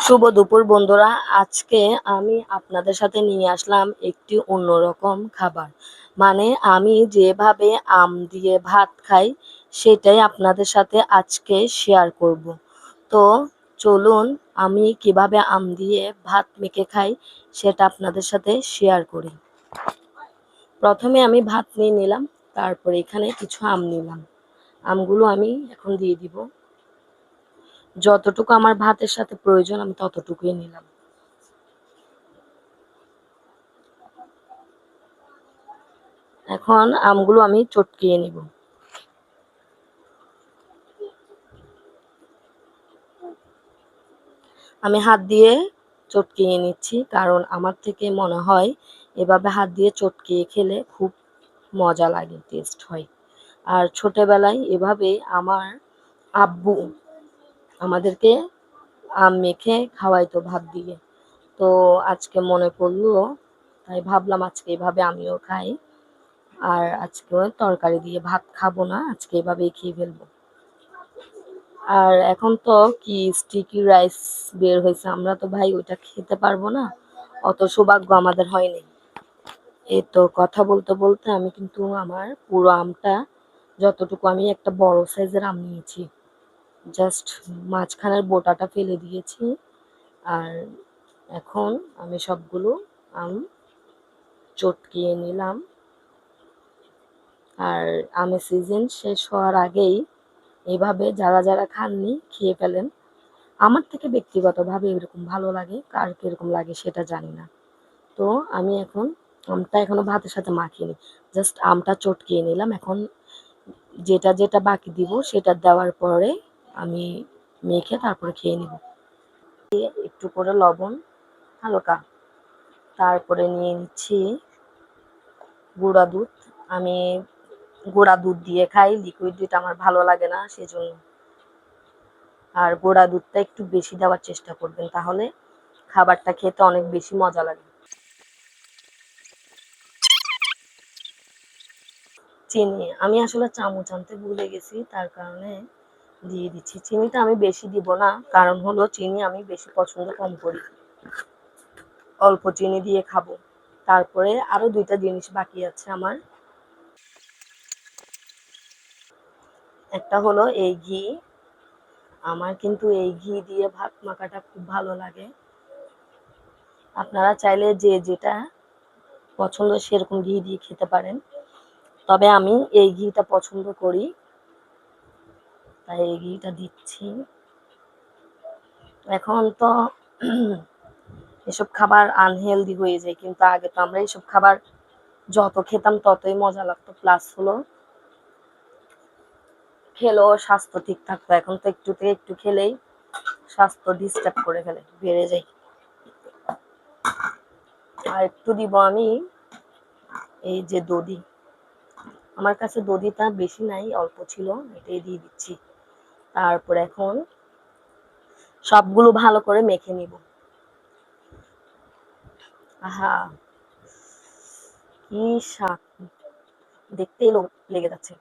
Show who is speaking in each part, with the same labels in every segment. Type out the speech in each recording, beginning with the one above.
Speaker 1: শুভ দুপুর বন্ধুরা, আজকে আমি আপনাদের সাথে নিয়ে আসলাম একটি অন্যরকম খাবার। মানে আমি যেভাবে আম দিয়ে ভাত খাই সেটাই আপনাদের সাথে আজকে শেয়ার করব। তো চলুন আমি কিভাবে আম দিয়ে ভাত মেখে খাই সেটা আপনাদের সাথে শেয়ার করি। প্রথমে আমি ভাত নিয়ে নিলাম, তারপরে এখানে কিছু আম নিলাম। আমগুলো আমি এখন দিয়ে দিব। যতটুকু আমার ভাতের সাথে প্রয়োজন আমি ততটুকুই নিলাম। এখন আমগুলো আমি চটকিয়ে নিব। আমি হাত দিয়ে চটকিয়ে নিচ্ছি, কারণ আমার থেকে মনে হয় এভাবে হাত দিয়ে চটকিয়ে খেলে খুব মজা লাগে, টেস্ট হয়। আর ছোটবেলায় এভাবে আমার আব্বু আমাদেরকে আম মেখে খাওয়াইতো ভাত দিয়ে। তো আজকে মনে পড়লো, তাই ভাবলাম আজকে এভাবে আমিও খাই। আর আজকে তরকারি দিয়ে ভাত খাবো না, আজকে এভাবেই খেয়ে ফেলবো। আর এখন তো কি স্টিকি রাইস বের হয়েছে, আমরা তো ভাই ওইটা খেতে পারবো না, অত সৌভাগ্য আমাদের হয়নি। এই তো কথা বলতে বলতে আমি কিন্তু আমার পুরো আমটা, যতটুকু আমি একটা বড় সাইজের আম নিয়েছি, জাস্ট মাঝখানের বোটাটা ফেলে দিয়েছি। আর এখন আমি সবগুলো আম চটকিয়ে নিলাম। আর আমের সিজন শেষ হওয়ার আগেই এভাবে যারা যারা খাননি খেয়ে ফেলেন। আমার থেকে ব্যক্তিগতভাবে এরকম ভালো লাগে, কার কিরকম লাগে সেটা জানি না। তো আমি এখন আমটা এখনো ভাতের সাথে মাখিনি, জাস্ট আমটা চটকিয়ে নিলাম। এখন যেটা যেটা বাকি দিব সেটা দেওয়ার পরে আমি মেখে তারপরে খেয়ে নিব। একটু করে লবণ হালকা, তারপরে নিয়ে নিচ্ছি গুঁড়া দুধ। আমি গুঁড়া দুধ দিয়ে খাই, লিকুইড দুধ আমার ভালো লাগে না সেজন্য। আর গুঁড়া দুধটা একটু বেশি দেওয়ার চেষ্টা করবেন, তাহলে খাবারটা খেতে অনেক বেশি মজা লাগে। চিনি আমি আসলে চামচ আনতে ভুলে গেছি, তার কারণে দিয়ে দিচ্ছি। চিনিটা আমি বেশি দিব না, কারণ হলো চিনি আমি বেশি পছন্দ কম করি, অল্প চিনি দিয়ে খাবো। তারপরে আরো দুইটা জিনিস বাকি আছে আমার। একটা হলো এই ঘি। আমার কিন্তু এই ঘি দিয়ে ভাত মাখাটা খুব ভালো লাগে। আপনারা চাইলে যে যেটা পছন্দ সেরকম ঘি দিয়ে খেতে পারেন, তবে আমি এই ঘিটা পছন্দ করি, তাই এই ঘিটা দিচ্ছি। এখন তো এসব খাবার আনহেলদি হয়ে যায়, কিন্তু আগে তো আমরা এইসব খাবার যত খেতাম ততই মজা লাগতো, প্লাস হলো খেলেও স্বাস্থ্য ঠিক থাকতো। এখন তো একটু থেকে একটু খেলেই স্বাস্থ্য ডিস্টার্ব করে ফেলে, বেড়ে যায়। আর একটু দিব আমি এই যে দধি, আমার কাছে দধিটা বেশি নাই, অল্প ছিল, এটাই দিয়ে দিচ্ছি। তারপর এখন সবগুলো ভালো করে মেখে নিব। আহা, কি স্বাদ, দেখতেই লোভ লেগে যাচ্ছে।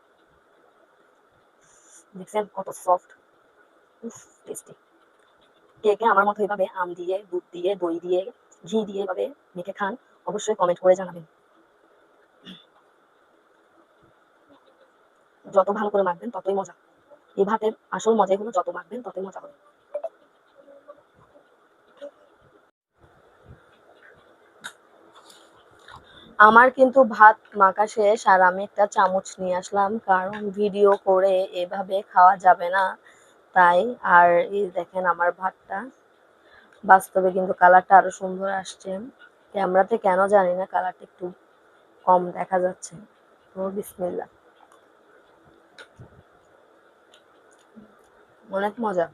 Speaker 1: দেখছেন কত সফট, টেস্টি। কে কে আমার মতো এভাবে আম দিয়ে, দুধ দিয়ে, দই দিয়ে, ঘি দিয়ে এভাবে মেখে খান, অবশ্যই কমেন্ট করে জানাবেন। যত ভালো করে মাখবেন ততই মজা। এই ভাতের আসল মজাই হলো যত মাখবেন ততই মজা হবে। আমার কিন্তু ভাত মাখা শেষ, আর আমি একটা চামচ নিয়ে আসলাম, কারণ ভিডিও করে এভাবে খাওয়া যাবে না তাই। আর এই দেখেন আমার ভাতটা, বাস্তবে কিন্তু কালারটা আরো সুন্দর আসছে, ক্যামেরাতে কেন জানি না কালারটা একটু কম দেখা যাচ্ছে। তো বিসমিল্লাহ, অনেক মজা।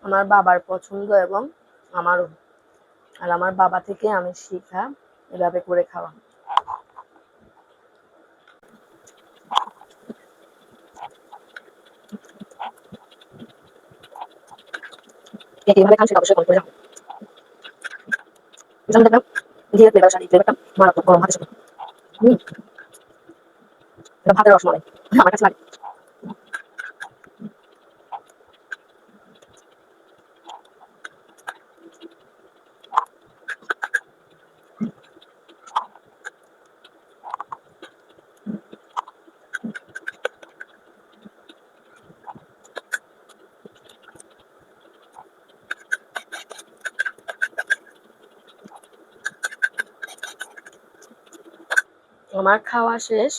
Speaker 1: আমার বাবার পছন্দ এবং আমারও। আর আমার বাবা থেকে আমি শিখা এভাবে করে খাওয়া। এইভাবে খান সেটা অবশ্যই কমেন্ট করে জানাবেন। যেমন দেখলাম ঘিয়ের ফ্লেভার, শাড়ি ফ্লেভারটা মারাত্মক গরম ভাতের সাথে। এটা ভাতের রসমালাই আমার কাছে লাগে। আমার খাওয়া শেষ।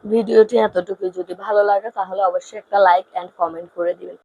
Speaker 1: ভিডিওটি এতটুকুই। যদি ভালো লাগে তাহলে অবশ্যই একটা লাইক অ্যান্ড কমেন্ট করে দিবেন।